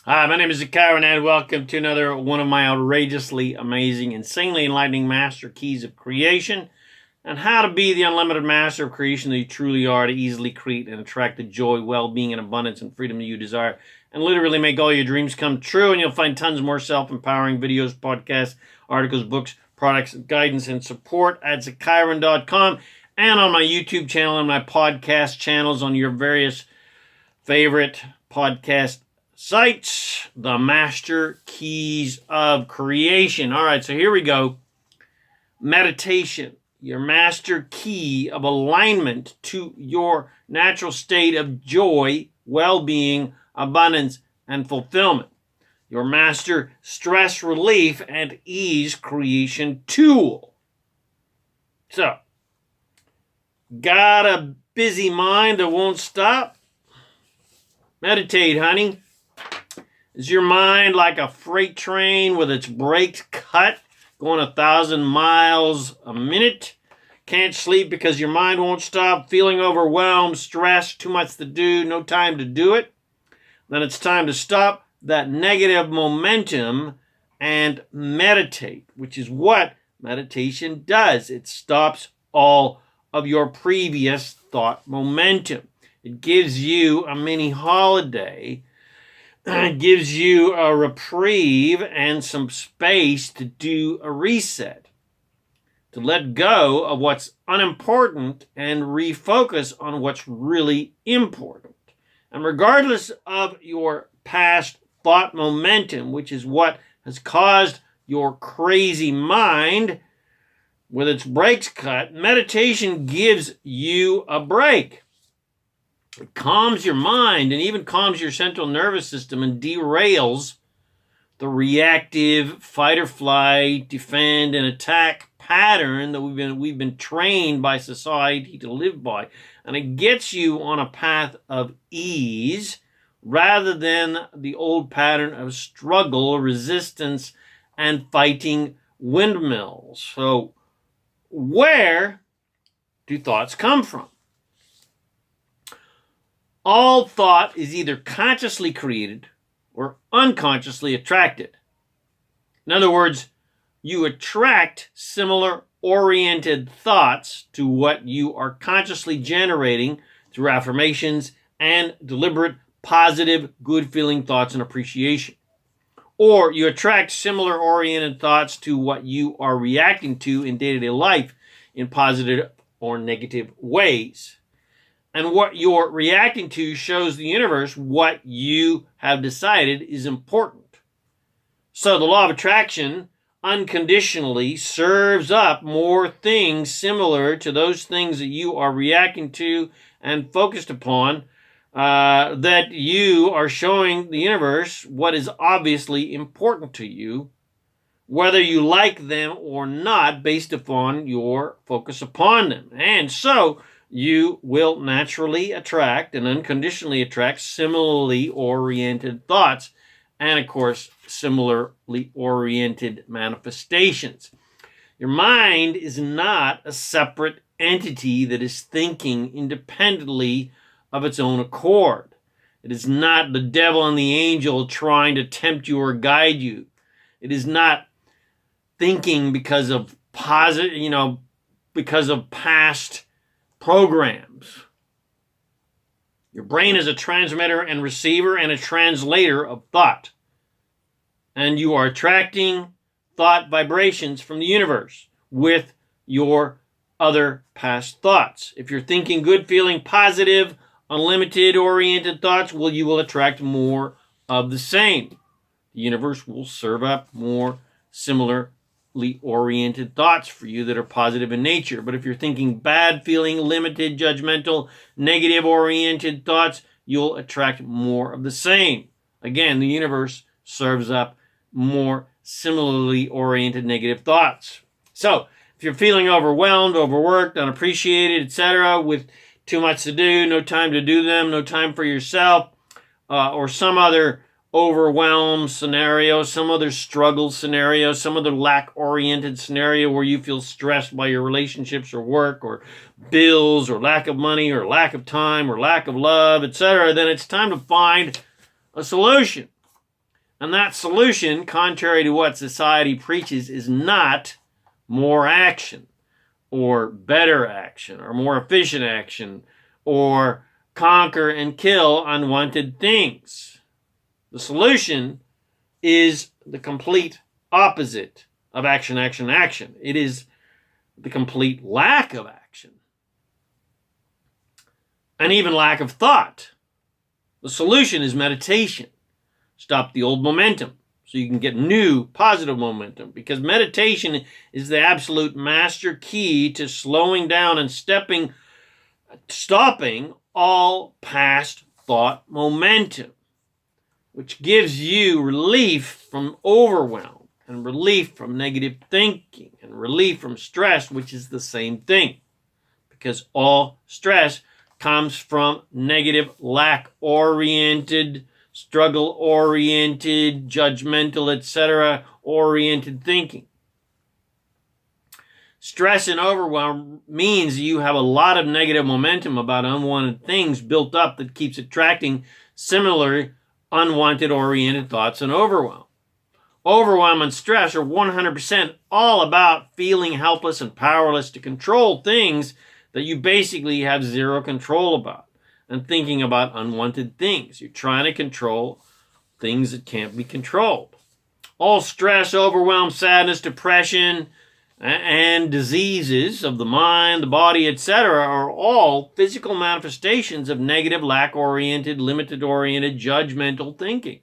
Hi, my name is ZaKaiRan, and welcome to another one of my outrageously amazing, insanely enlightening master keys of creation, and how to be the unlimited master of creation that you truly are to easily create and attract the joy, well-being, and abundance and freedom that you desire, and literally make all your dreams come true. And you'll find tons more self-empowering videos, podcasts, articles, books, products, guidance, and support at ZaKaiRan.com and on my YouTube channel and my podcast channels on your various favorite podcast sites, the master keys of creation. All right, so here we go. Meditation, your master key of alignment to your natural state of joy, well-being, abundance, and fulfillment. Your master stress relief and ease creation tool. So, got a busy mind that won't stop? Meditate, honey. Is your mind like a freight train with its brakes cut, going 1,000 miles a minute? Can't sleep because your mind won't stop, feeling overwhelmed, stressed, too much to do, no time to do it? Then it's time to stop that negative momentum and meditate, which is what meditation does. It stops all of your previous thought momentum. It gives you a mini holiday. It gives you a reprieve and some space to do a reset, to let go of what's unimportant and refocus on what's really important. And regardless of your past thought momentum, which is what has caused your crazy mind with its brakes cut, meditation gives you a break. It calms your mind and even calms your central nervous system and derails the reactive fight or flight, defend and attack pattern that we've been trained by society to live by. And it gets you on a path of ease rather than the old pattern of struggle, resistance, and fighting windmills. So, where do thoughts come from? All thought is either consciously created or unconsciously attracted. In other words, you attract similar oriented thoughts to what you are consciously generating through affirmations and deliberate, positive, good-feeling thoughts and appreciation. Or you attract similar oriented thoughts to what you are reacting to in day-to-day life in positive or negative ways. And what you're reacting to shows the universe what you have decided is important. So the law of attraction unconditionally serves up more things similar to those things that you are reacting to and focused upon, that you are showing the universe what is obviously important to you, whether you like them or not, based upon your focus upon them. And so you will naturally attract and unconditionally attract similarly oriented thoughts and, of course, similarly oriented manifestations. Your mind is not a separate entity that is thinking independently of its own accord. It is not the devil and the angel trying to tempt you or guide you. It is not thinking because of because of past programs. Your brain is a transmitter and receiver and a translator of thought. And you are attracting thought vibrations from the universe with your other past thoughts. If you're thinking good, feeling positive, unlimited oriented thoughts, well, you will attract more of the same. The universe will serve up more similarly oriented thoughts for you that are positive in nature. But if you're thinking bad, feeling, limited, judgmental, negative oriented thoughts, you'll attract more of the same. Again, the universe serves up more similarly oriented negative thoughts. So, if you're feeling overwhelmed, overworked, unappreciated, etc., with too much to do, no time to do them, no time for yourself, or some other overwhelmed scenario, some other struggle scenario, some other lack-oriented scenario where you feel stressed by your relationships or work or bills or lack of money or lack of time or lack of love, etc., then it's time to find a solution. And that solution, contrary to what society preaches, is not more action or better action or more efficient action or conquer and kill unwanted things. The solution is the complete opposite of action, action, action. It is the complete lack of action and even lack of thought. The solution is meditation. Stop the old momentum so you can get new positive momentum, because meditation is the absolute master key to slowing down and stopping all past thought momentum, which gives you relief from overwhelm and relief from negative thinking and relief from stress, which is the same thing, because all stress comes from negative, lack-oriented, struggle-oriented, judgmental, etc. oriented thinking. Stress and overwhelm means you have a lot of negative momentum about unwanted things built up that keeps attracting similar unwanted oriented thoughts and overwhelm. Overwhelm and stress are 100% all about feeling helpless and powerless to control things that you basically have zero control about, and thinking about unwanted things. You're trying to control things that can't be controlled. All stress, overwhelm, sadness, depression, and diseases of the mind, the body, etc. are all physical manifestations of negative, lack-oriented, limited-oriented, judgmental thinking.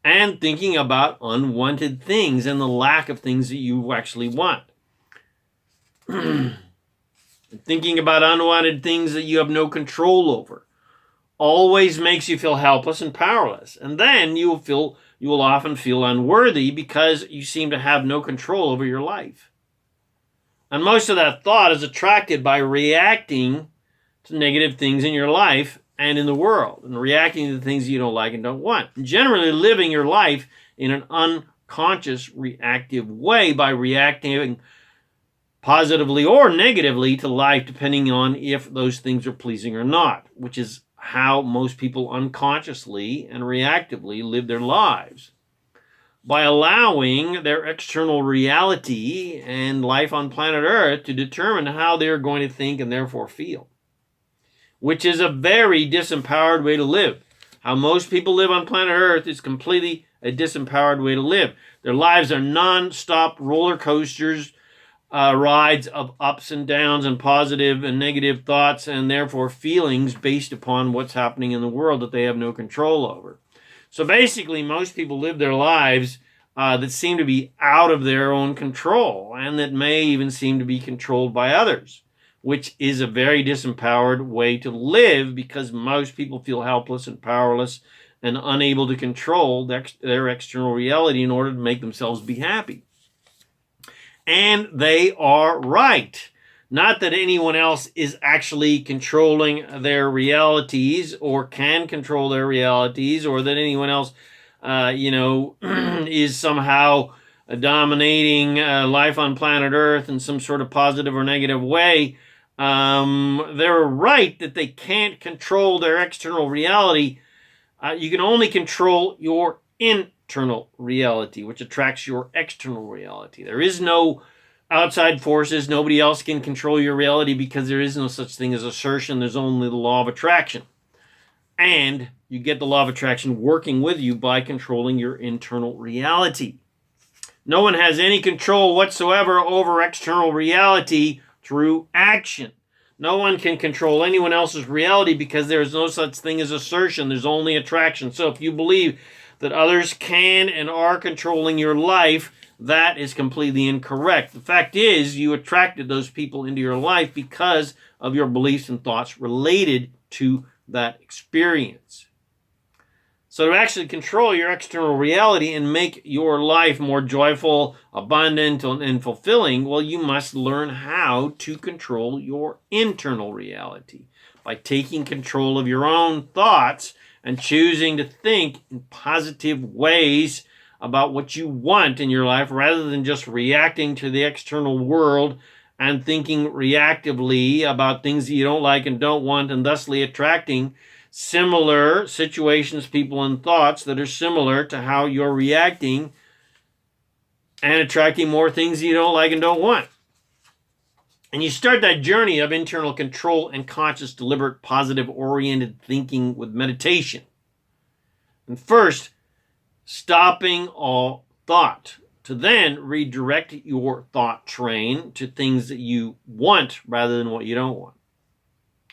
And thinking about unwanted things and the lack of things that you actually want. Thinking about unwanted things that you have no control over always makes you feel helpless and powerless. And then you will often feel unworthy because you seem to have no control over your life. And most of that thought is attracted by reacting to negative things in your life and in the world, and reacting to the things you don't like and don't want. And generally living your life in an unconscious, reactive way by reacting positively or negatively to life, depending on if those things are pleasing or not, which is how most people unconsciously and reactively live their lives. By allowing their external reality and life on planet Earth to determine how they're going to think and therefore feel, which is a very disempowered way to live. How most people live on planet Earth is completely a disempowered way to live. Their lives are non-stop roller coasters, rides of ups and downs and positive and negative thoughts and therefore feelings based upon what's happening in the world that they have no control over. So basically, most people live their lives that seem to be out of their own control and that may even seem to be controlled by others, which is a very disempowered way to live because most people feel helpless and powerless and unable to control their external reality in order to make themselves be happy. And they are right. Not that anyone else is actually controlling their realities or can control their realities, or that anyone else, is somehow dominating life on planet Earth in some sort of positive or negative way. They're right that they can't control their external reality. You can only control your internal reality, which attracts your external reality. There is no outside forces. Nobody else can control your reality because there is no such thing as assertion. There's only the law of attraction. And you get the law of attraction working with you by controlling your internal reality. No one has any control whatsoever over external reality through action. No one can control anyone else's reality because there is no such thing as assertion. There's only attraction. So if you believe that others can and are controlling your life, that is completely incorrect. The fact is, you attracted those people into your life because of your beliefs and thoughts related to that experience. So to actually control your external reality and make your life more joyful, abundant, and fulfilling, well, you must learn how to control your internal reality by taking control of your own thoughts and choosing to think in positive ways about what you want in your life rather than just reacting to the external world and thinking reactively about things that you don't like and don't want, and thusly attracting similar situations, people, and thoughts that are similar to how you're reacting and attracting more things you don't like and don't want. And you start that journey of internal control and conscious, deliberate, positive-oriented thinking with meditation. And first, stopping all thought, to then redirect your thought train to things that you want rather than what you don't want.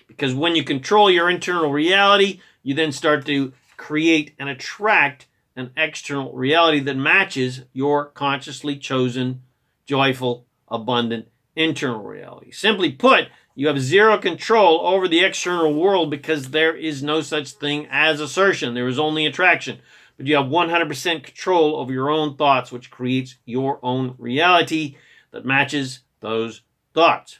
Because when you control your internal reality, you then start to create and attract an external reality that matches your consciously chosen, joyful, abundant internal reality. Simply put, you have zero control over the external world because there is no such thing as assertion. There is only attraction. But you have 100% control over your own thoughts, which creates your own reality that matches those thoughts.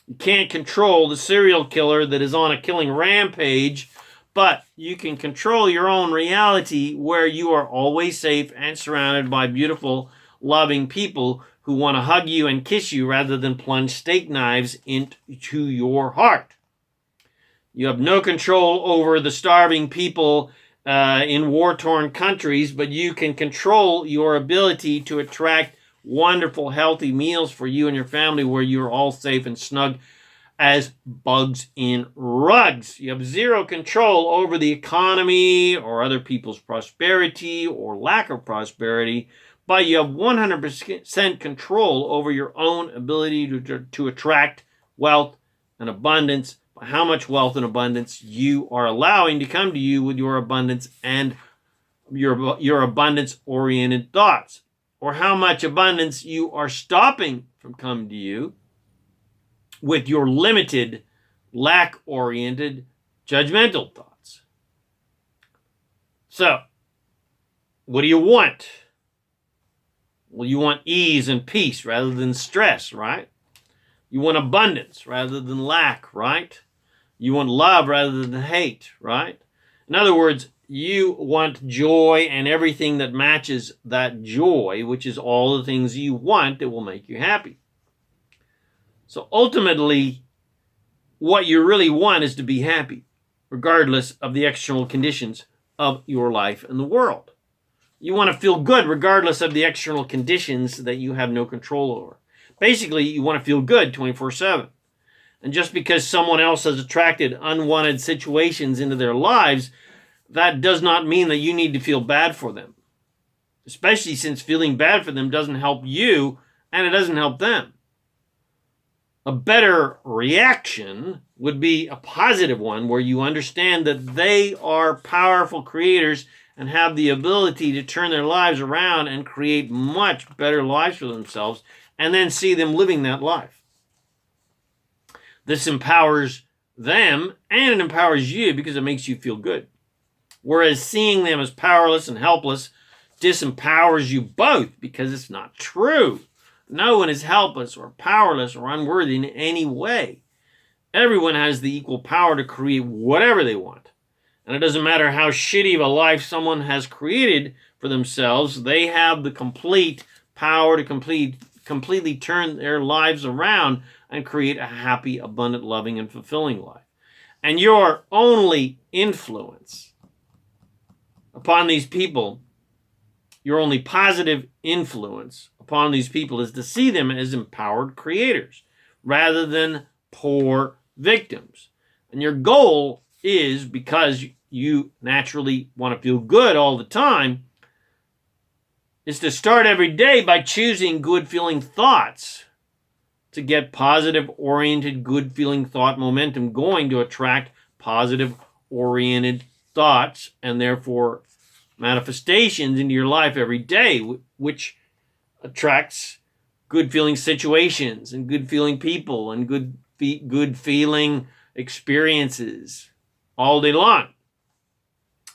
You can't control the serial killer that is on a killing rampage, but you can control your own reality where you are always safe and surrounded by beautiful, loving people who want to hug you and kiss you rather than plunge steak knives into your heart. You have no control over the starving people in war-torn countries, but you can control your ability to attract wonderful, healthy meals for you and your family where you're all safe and snug as bugs in rugs. You have zero control over the economy or other people's prosperity or lack of prosperity, but you have 100% control over your own ability to attract wealth and abundance, by how much wealth and abundance you are allowing to come to you with your abundance and your abundance-oriented thoughts, or how much abundance you are stopping from coming to you with your limited, lack-oriented, judgmental thoughts. So, what do you want? Well, you want ease and peace rather than stress, right? You want abundance rather than lack, right? You want love rather than hate, right? In other words, you want joy and everything that matches that joy, which is all the things you want that will make you happy. So ultimately, what you really want is to be happy, regardless of the external conditions of your life and the world. You want to feel good regardless of the external conditions that you have no control over. Basically, you want to feel good 24/7. And just because someone else has attracted unwanted situations into their lives, that does not mean that you need to feel bad for them. Especially since feeling bad for them doesn't help you and it doesn't help them. A better reaction would be a positive one where you understand that they are powerful creators and have the ability to turn their lives around and create much better lives for themselves, and then see them living that life. This empowers them and it empowers you because it makes you feel good. Whereas seeing them as powerless and helpless disempowers you both because it's not true. No one is helpless or powerless or unworthy in any way. Everyone has the equal power to create whatever they want. And it doesn't matter how shitty of a life someone has created for themselves, they have the complete power to completely turn their lives around and create a happy, abundant, loving, and fulfilling life. And your only influence upon these people, your only positive influence upon these people is to see them as empowered creators rather than poor victims. And your goal is, because you naturally want to feel good all the time, is to start every day by choosing good-feeling thoughts to get positive-oriented, good-feeling thought momentum going to attract positive-oriented thoughts and therefore manifestations into your life every day, which attracts good-feeling situations and good-feeling people and good-feeling experiences all day long.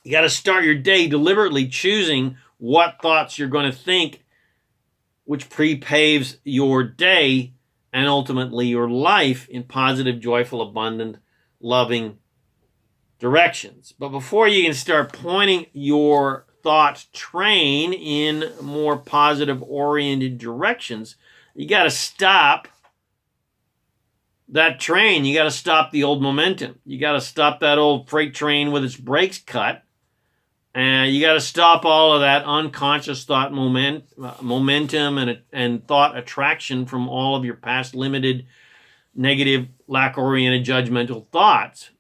You got to start your day deliberately choosing what thoughts you're going to think, which prepaves your day and ultimately your life in positive, joyful, abundant, loving directions. But before you can start pointing your thought train in more positive oriented directions, you got to stop that train, you got to stop the old momentum. You got to stop that old freight train with its brakes cut. And you got to stop all of that unconscious thought momentum and thought attraction from all of your past limited, negative, lack-oriented, judgmental thoughts.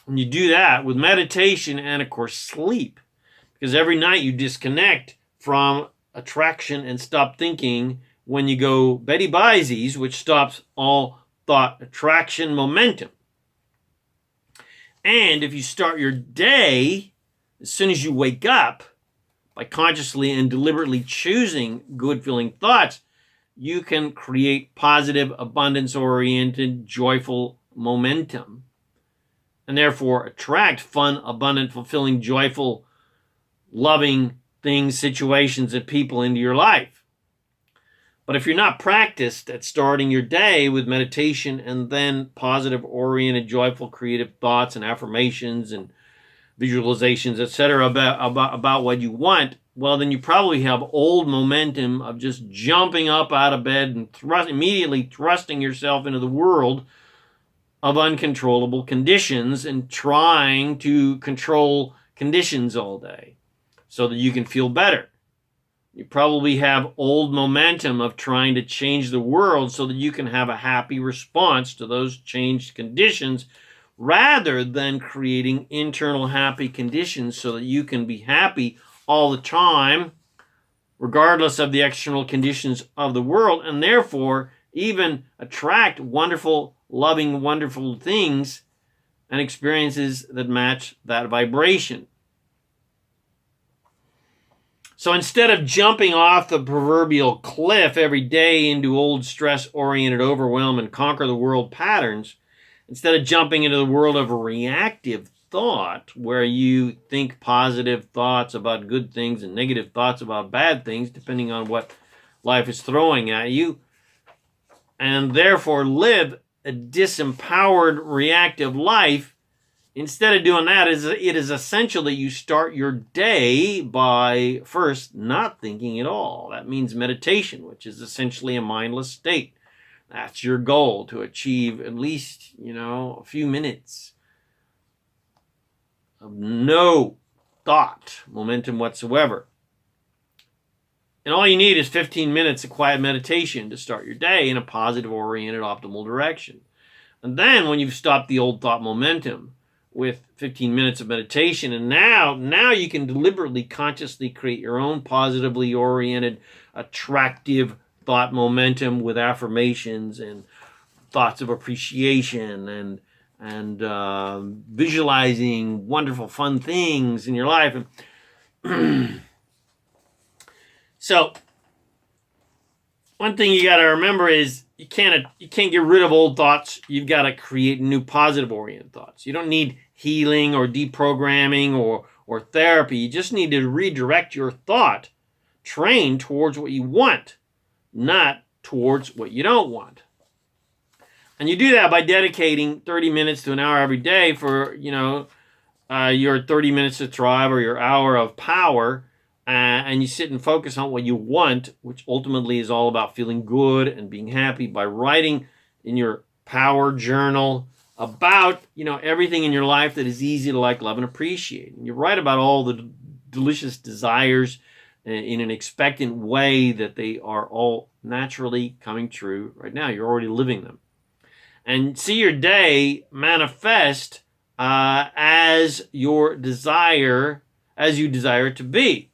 And you do that with meditation and, of course, sleep. Because every night you disconnect from attraction and stop thinking when you go Betty Byzies, which stops all thought attraction momentum. And if you start your day as soon as you wake up by consciously and deliberately choosing good-feeling thoughts, you can create positive, abundance-oriented, joyful momentum, and therefore attract fun, abundant, fulfilling, joyful, loving things, situations, and people into your life. But if you're not practiced at starting your day with meditation and then positive-oriented, joyful, creative thoughts and affirmations and visualizations, etc., about what you want, well, then you probably have old momentum of just jumping up out of bed and immediately thrusting yourself into the world of uncontrollable conditions and trying to control conditions all day so that you can feel better. You probably have old momentum of trying to change the world so that you can have a happy response to those changed conditions, rather than creating internal happy conditions so that you can be happy all the time, regardless of the external conditions of the world, and therefore even attract wonderful, loving, wonderful things and experiences that match that vibration. So instead of jumping off the proverbial cliff every day into old stress-oriented overwhelm and conquer the world patterns, instead of jumping into the world of reactive thought, where you think positive thoughts about good things and negative thoughts about bad things, depending on what life is throwing at you, and therefore live a disempowered, reactive life, instead of doing that, it is essential that you start your day by first not thinking at all. That means meditation, which is essentially a mindless state. That's your goal, to achieve at least, a few minutes of no thought momentum whatsoever. And all you need is 15 minutes of quiet meditation to start your day in a positive-oriented, optimal direction. And then when you've stopped the old thought momentum with 15 minutes of meditation, and now you can deliberately, consciously create your own positively oriented, attractive thought momentum with affirmations and thoughts of appreciation and visualizing wonderful, fun things in your life. So, one thing you got to remember is you can't get rid of old thoughts. You've got to create new positive-oriented thoughts. You don't need healing or deprogramming or therapy. You just need to redirect your thought train towards what you want, not towards what you don't want. And you do that by dedicating 30 minutes to an hour every day for, your 30 minutes to thrive or your hour of power. And you sit and focus on what you want, which ultimately is all about feeling good and being happy, by writing in your power journal about, everything in your life that is easy to like, love, and appreciate. And you write about all the delicious desires in an expectant way that they are all naturally coming true right now. You're already living them. And see your day manifest as you desire it to be.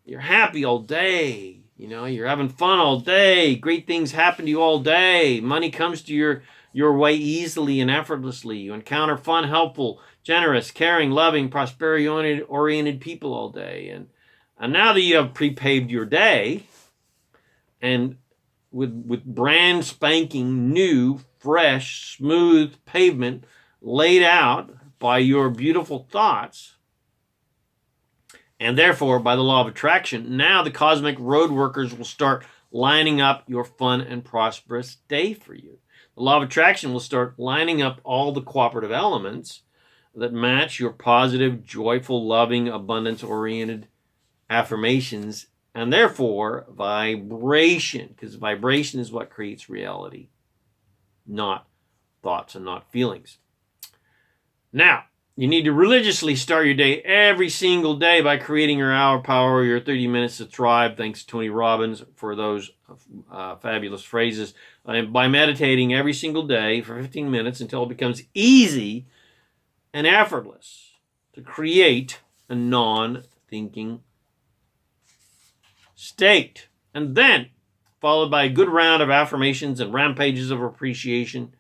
You're happy all day, you're having fun all day, great things happen to you all day, money comes to your way easily and effortlessly, you encounter fun, helpful, generous, caring, loving, prosperity-oriented people all day. And now that you have pre-paved your day, and with brand spanking new, fresh, smooth pavement laid out by your beautiful thoughts, and therefore, by the law of attraction, now the cosmic road workers will start lining up your fun and prosperous day for you. The law of attraction will start lining up all the cooperative elements that match your positive, joyful, loving, abundance-oriented affirmations, and therefore vibration, because vibration is what creates reality, not thoughts and not feelings. Now, you need to religiously start your day every single day by creating your hour power, your 30 minutes to thrive. Thanks to Tony Robbins for those fabulous phrases. By meditating every single day for 15 minutes until it becomes easy and effortless to create a non-thinking state. And then, followed by a good round of affirmations and rampages of appreciation,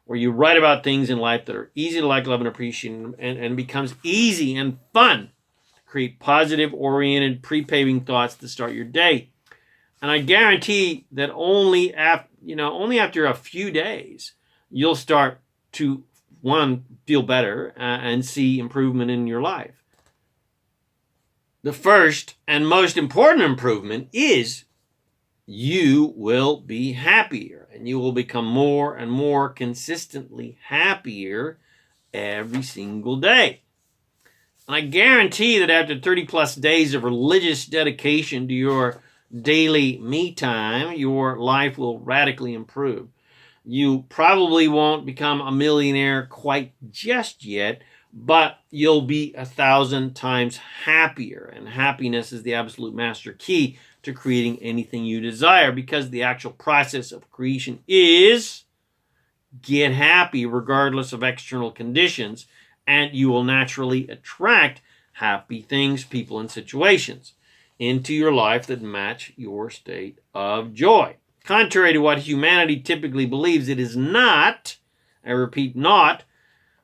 where you write about things in life that are easy to like, love, and appreciate, and becomes easy and fun to create positive-oriented, pre-paving thoughts to start your day. And I guarantee that only after a few days, you'll start to, one, feel better and see improvement in your life. The first and most important improvement is you will be happier, and you will become more and more consistently happier every single day. And I guarantee that after 30 plus days of religious dedication to your daily me time, your life will radically improve. You probably won't become a millionaire quite just yet, but you'll be 1,000 times happier. And happiness is the absolute master key to creating anything you desire, because the actual process of creation is get happy regardless of external conditions, and you will naturally attract happy things, people, and situations into your life that match your state of joy. Contrary to what humanity typically believes, it is not, I repeat, not,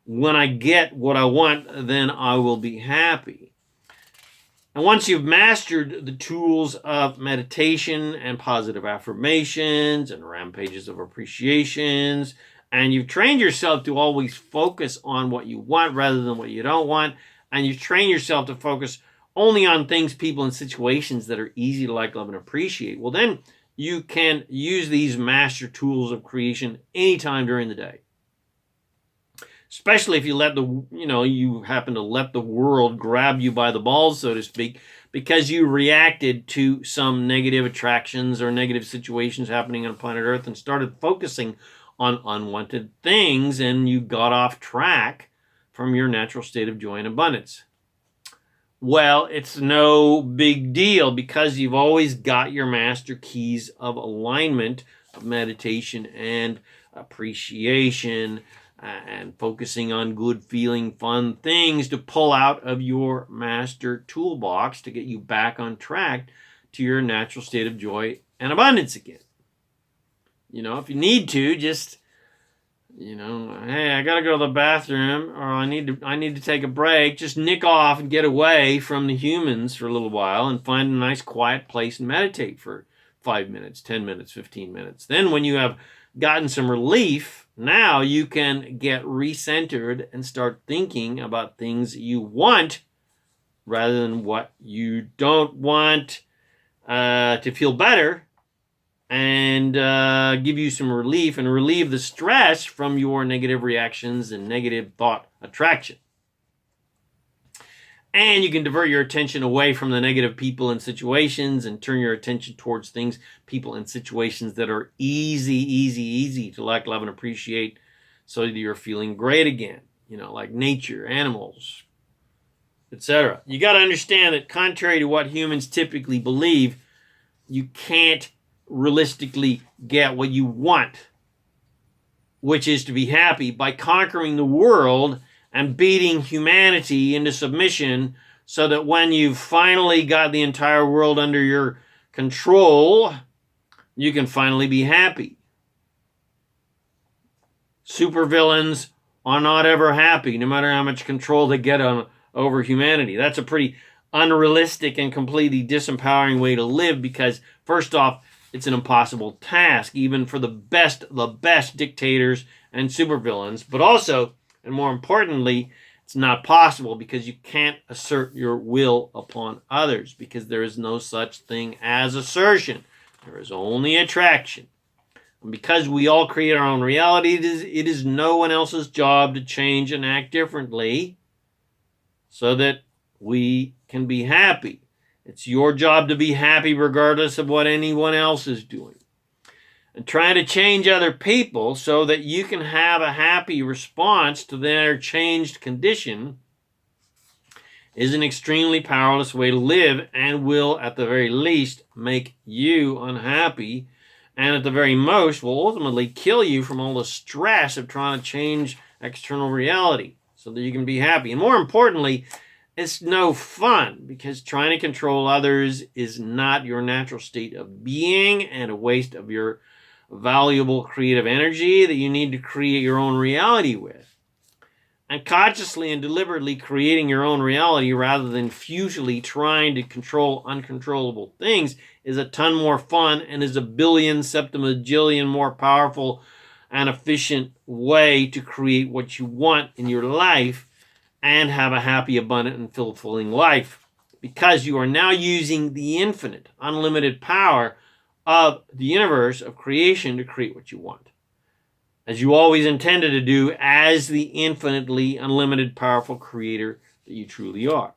when I get what I want, then I will be happy. And once you've mastered the tools of meditation and positive affirmations and rampages of appreciations, and you've trained yourself to always focus on what you want rather than what you don't want, and you've trained yourself to focus only on things, people, and situations that are easy to like, love, and appreciate, well, then you can use these master tools of creation anytime during the day. Especially if you happen to let the world grab you by the balls, so to speak, because you reacted to some negative attractions or negative situations happening on planet Earth and started focusing on unwanted things, and you got off track from your natural state of joy and abundance. Well, it's no big deal, because you've always got your master keys of alignment, of meditation and appreciation, and focusing on good feeling, fun things to pull out of your master toolbox to get you back on track to your natural state of joy and abundance again. If you need to, just, hey, I gotta go to the bathroom, or I need to take a break, just nick off and get away from the humans for a little while and find a nice quiet place and meditate for 5 minutes, 10 minutes, 15 minutes. Then when you have gotten some relief, now you can get recentered and start thinking about things you want rather than what you don't want, to feel better and give you some relief and relieve the stress from your negative reactions and negative thought attraction. And you can divert your attention away from the negative people and situations and turn your attention towards things, people, and situations that are easy to like, love, and appreciate, so that you're feeling great again. Like nature, animals, etc. You got to understand that contrary to what humans typically believe, you can't realistically get what you want, which is to be happy, by conquering the world and beating humanity into submission, so that when you've finally got the entire world under your control, you can finally be happy. Supervillains are not ever happy, no matter how much control they get over humanity. That's a pretty unrealistic and completely disempowering way to live, because first off, it's an impossible task, even for the best dictators and supervillains, but also, and more importantly, it's not possible because you can't assert your will upon others, because there is no such thing as assertion. There is only attraction. And because we all create our own reality, it is no one else's job to change and act differently so that we can be happy. It's your job to be happy regardless of what anyone else is doing. and trying to change other people so that you can have a happy response to their changed condition is an extremely powerless way to live and will, at the very least, make you unhappy, and at the very most will ultimately kill you from all the stress of trying to change external reality so that you can be happy. And more importantly, it's no fun, because trying to control others is not your natural state of being and a waste of your valuable creative energy that you need to create your own reality with. And consciously and deliberately creating your own reality rather than futilely trying to control uncontrollable things is a ton more fun and is a billion, septimajillion more powerful and efficient way to create what you want in your life and have a happy, abundant, and fulfilling life, because you are now using the infinite, unlimited power of the universe of creation to create what you want, as you always intended to do as the infinitely unlimited powerful creator that you truly are.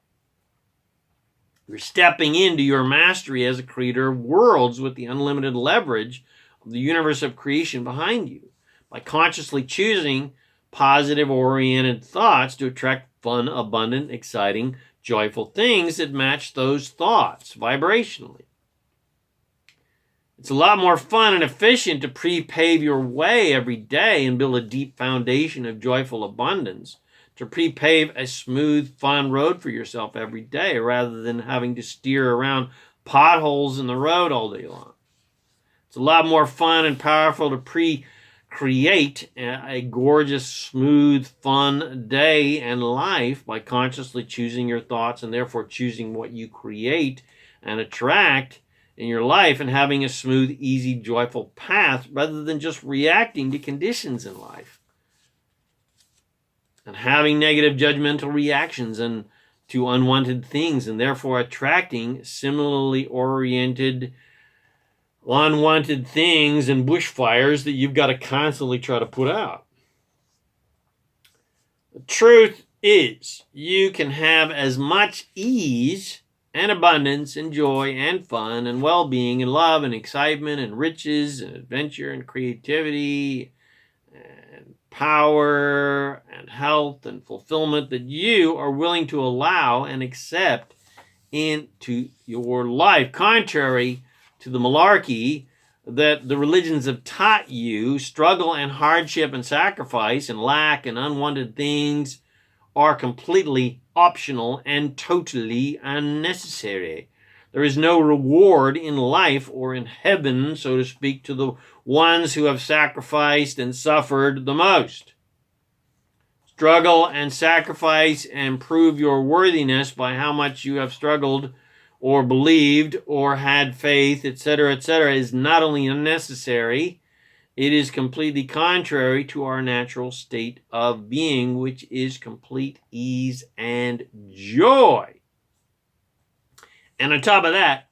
You're stepping into your mastery as a creator of worlds with the unlimited leverage of the universe of creation behind you by consciously choosing positive-oriented thoughts to attract fun, abundant, exciting, joyful things that match those thoughts vibrationally. It's a lot more fun and efficient to pre-pave your way every day and build a deep foundation of joyful abundance, to pre-pave a smooth, fun road for yourself every day rather than having to steer around potholes in the road all day long. It's a lot more fun and powerful to pre-create a gorgeous, smooth, fun day and life by consciously choosing your thoughts and therefore choosing what you create and attract in your life and having a smooth, easy, joyful path rather than just reacting to conditions in life and having negative judgmental reactions and to unwanted things and therefore attracting similarly oriented unwanted things and bushfires that you've got to constantly try to put out. The truth is, you can have as much ease and abundance and joy and fun and well-being and love and excitement and riches and adventure and creativity and power and health and fulfillment that you are willing to allow and accept into your life, contrary to the malarkey that the religions have taught you. Struggle and hardship and sacrifice and lack and unwanted things are completely optional and totally unnecessary. There is no reward in life or in heaven, so to speak, to the ones who have sacrificed and suffered the most. Struggle and sacrifice and prove your worthiness by how much you have struggled or believed or had faith, etc., is not only unnecessary, it is completely contrary to our natural state of being, which is complete ease and joy. And on top of that,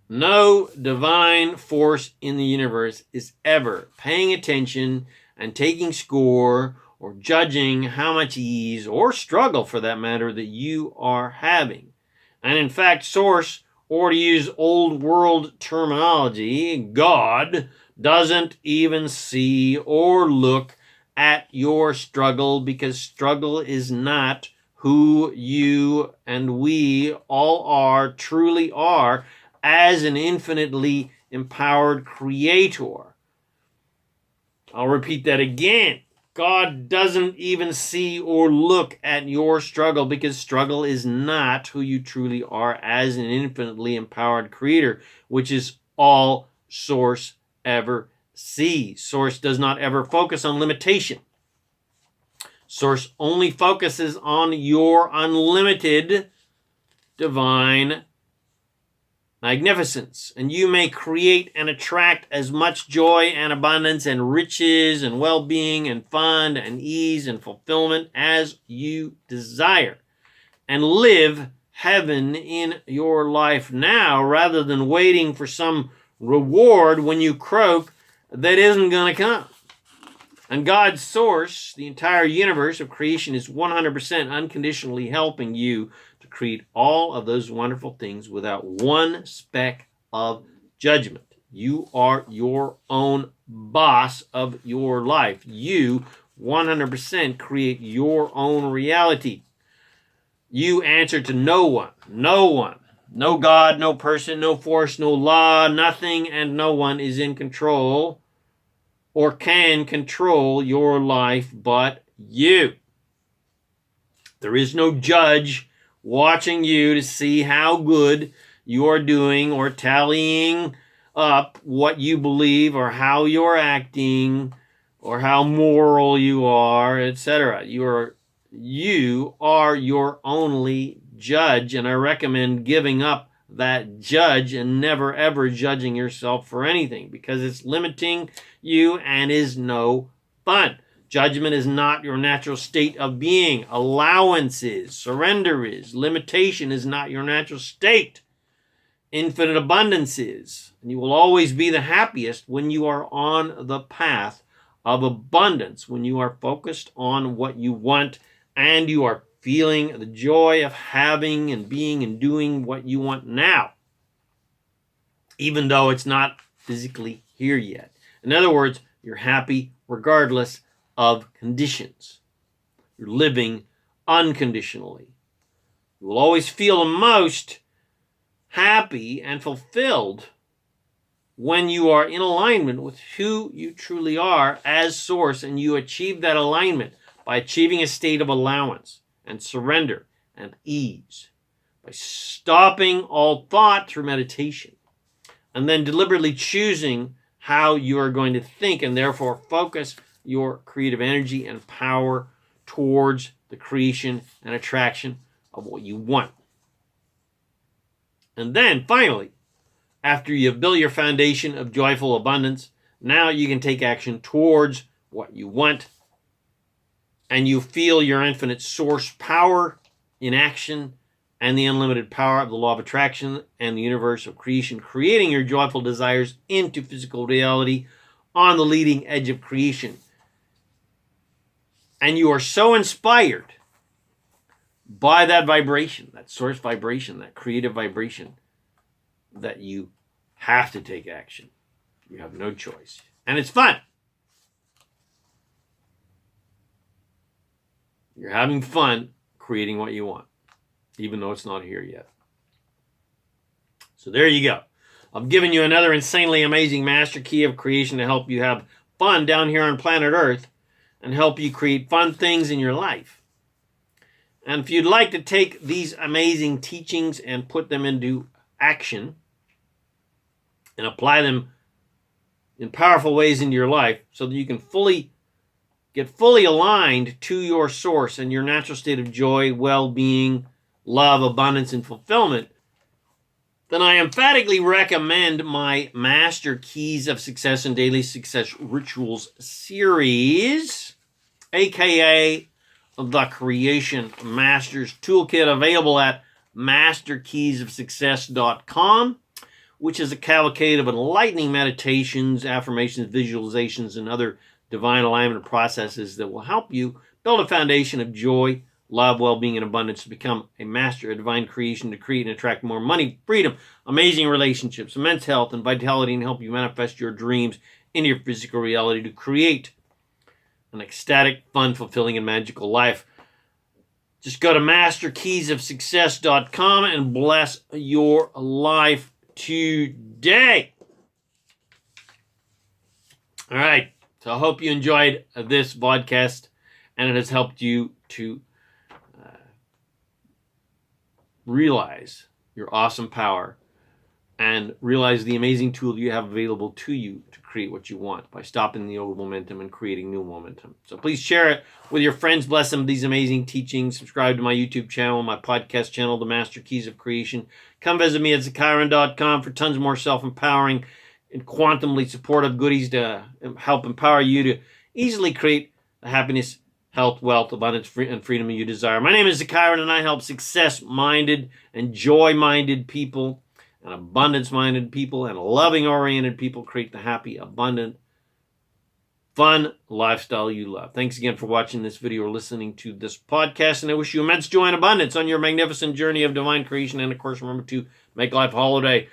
no divine force in the universe is ever paying attention and taking score or judging how much ease or struggle, for that matter, that you are having. And in fact, Source, or to use old world terminology, God, doesn't even see or look at your struggle, because struggle is not who you and we all are, truly are, as an infinitely empowered creator. I'll repeat that again. God doesn't even see or look at your struggle, because struggle is not who you truly are as an infinitely empowered creator, which is all Source ever sees. Source does not ever focus on limitation. Source only focuses on your unlimited divine magnificence. And you may create and attract as much joy and abundance and riches and well-being and fun and ease and fulfillment as you desire, and live heaven in your life now rather than waiting for some reward when you croak that isn't going to come. And God's Source, the entire universe of creation, is 100% unconditionally helping you create all of those wonderful things without one speck of judgment. You are your own boss of your life. You 100% create your own reality. You answer to no one. No one. No God, no person, no force, no law, nothing, and no one is in control or can control your life but you. There is no judge watching you to see how good you are doing or tallying up what you believe or how you're acting or how moral you are, etc. You are your only judge, and I recommend giving up that judge and never ever judging yourself for anything, because it's limiting you and is no fun. Judgment is not your natural state of being. Allowance is. Surrender is. Limitation is not your natural state. Infinite abundance is. And you will always be the happiest when you are on the path of abundance, when you are focused on what you want and you are feeling the joy of having and being and doing what you want now, even though it's not physically here yet. In other words, you're happy regardless of conditions. You're living unconditionally. You will always feel the most happy and fulfilled when you are in alignment with who you truly are as source, and you achieve that alignment by achieving a state of allowance and surrender and ease, by stopping all thought through meditation, and then deliberately choosing how you are going to think, and therefore focus your creative energy and power towards the creation and attraction of what you want. And then finally, after you've built your foundation of joyful abundance, now you can take action towards what you want, and you feel your infinite source power in action and the unlimited power of the law of attraction and the universe of creation, creating your joyful desires into physical reality on the leading edge of creation. And you are so inspired by that vibration, that source vibration, that creative vibration, that you have to take action. You have no choice. And it's fun. You're having fun creating what you want, even though it's not here yet. So there you go. I've given you another insanely amazing master key of creation to help you have fun down here on planet Earth and help you create fun things in your life. And if you'd like to take these amazing teachings and put them into action and apply them in powerful ways into your life so that you can get fully aligned to your source and your natural state of joy, well-being, love, abundance, and fulfillment, then I emphatically recommend my Master Keys of Success and Daily Success Rituals series, aka the Creation Masters Toolkit, available at masterkeysofsuccess.com, which is a cavalcade of enlightening meditations, affirmations, visualizations, and other divine alignment processes that will help you build a foundation of joy, love, well-being, and abundance to become a master of divine creation, to create and attract more money, freedom, amazing relationships, immense health, and vitality, and help you manifest your dreams into your physical reality to create an ecstatic, fun, fulfilling, and magical life. Just go to masterkeysofsuccess.com and bless your life today. All right. So I hope you enjoyed this podcast and it has helped you to realize your awesome power and realize the amazing tool you have available to you to create what you want by stopping the old momentum and creating new momentum. So please share it with your friends. Bless them with these amazing teachings. Subscribe to my YouTube channel, my podcast channel, The Master Keys of Creation. Come visit me at ZaKaiRan.com for tons more self-empowering and quantumly supportive goodies to help empower you to easily create the happiness, health, wealth, abundance, and freedom you desire. My name is ZaKaiRan, and I help success-minded and joy-minded people and abundance-minded people and loving-oriented people create the happy, abundant, fun lifestyle you love. Thanks again for watching this video or listening to this podcast, and I wish you immense joy and abundance on your magnificent journey of divine creation. And, of course, remember to make life a holiday.